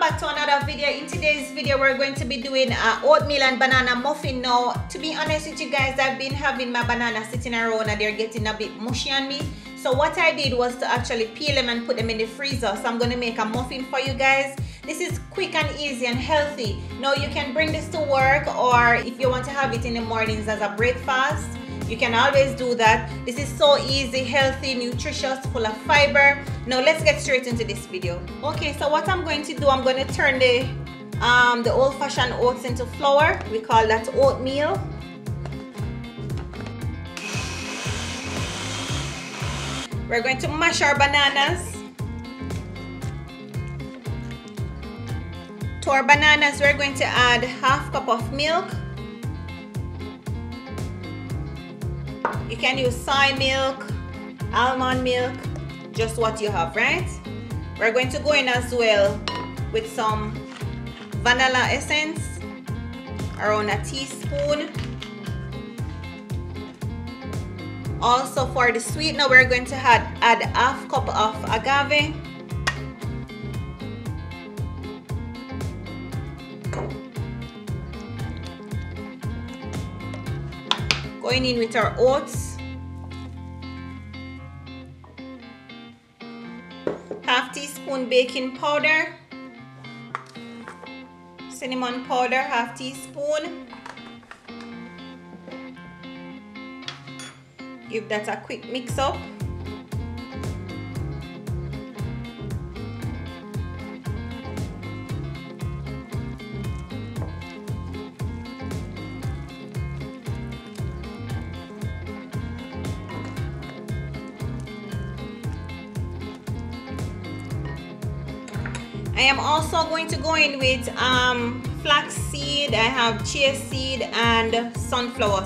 back to another video. In today's video we're going to be doing oatmeal and banana muffin. Now to be honest with you guys, I've been having my banana sitting around and they're getting a bit mushy on me. So what I did was to actually peel them and put them in the freezer. So I'm going to make a muffin for you guys. This is quick and easy and healthy. Now you can bring this to work, or if you want to have it in the mornings as a breakfast, you can always do that. This is so easy, healthy, nutritious, full of fiber. Now let's get straight into this video. Okay, so what I'm going to do, I'm going to turn the old-fashioned oats into flour. We call that oatmeal. We're going to mash our bananas. To our bananas, we're going to add ½ cup of milk. You can use soy milk, almond milk, just what you have, right? We're going to go in as well with some vanilla essence, around a teaspoon. Also for the sweetener, we're going to add ½ cup of agave. Going in with our oats. ½ teaspoon baking powder. Cinnamon powder, ½ teaspoon. Give that a quick mix up. I am also going to go in with flax seed. I have chia seed and sunflower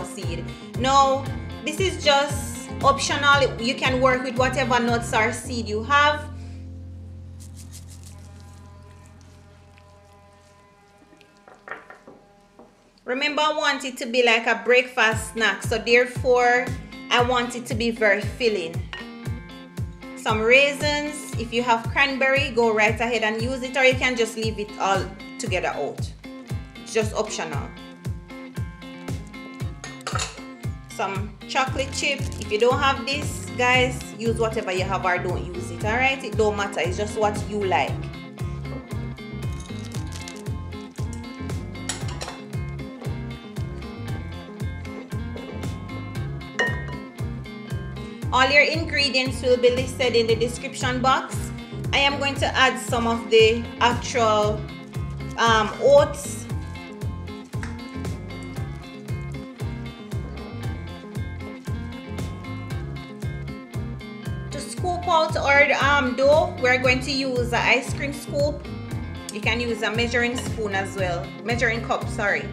seed. Now this is just optional. You can work with whatever nuts or seed you have. Remember, I want it to be like a breakfast snack, so therefore I want it to be very filling. Some raisins. If you have cranberry, go right ahead and use it, or you can just leave it all together out. It's just optional. Some chocolate chip. If you don't have this, guys, use whatever you have or don't use it. All right, it don't matter. It's just what you like. All your ingredients will be listed in the description box. I am going to add some of the actual oats. To scoop out our dough, we're going to use an ice cream scoop. You can use a measuring spoon as well. Measuring cup, sorry.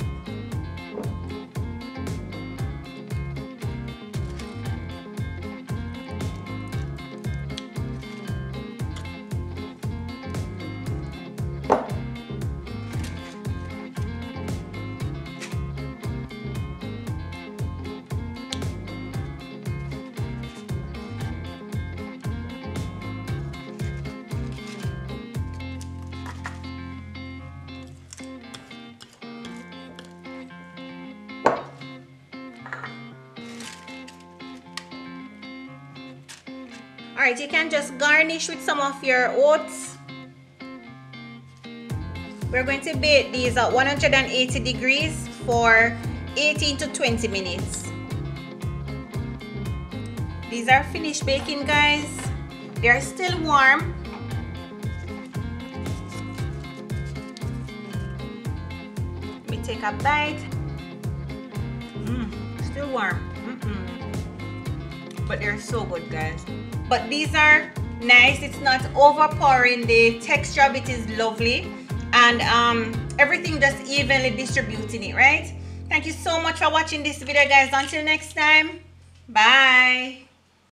Alright, you can just garnish with some of your oats. We're going to bake these at 180 degrees for 18 to 20 minutes. These are finished baking, guys. They are still warm. Let me take a bite. Still warm. But they're so good, guys. But these are nice. It's not overpowering. The texture of it is lovely, and everything just evenly distributing it, right? Thank you so much for watching this video, guys. Until next time, bye.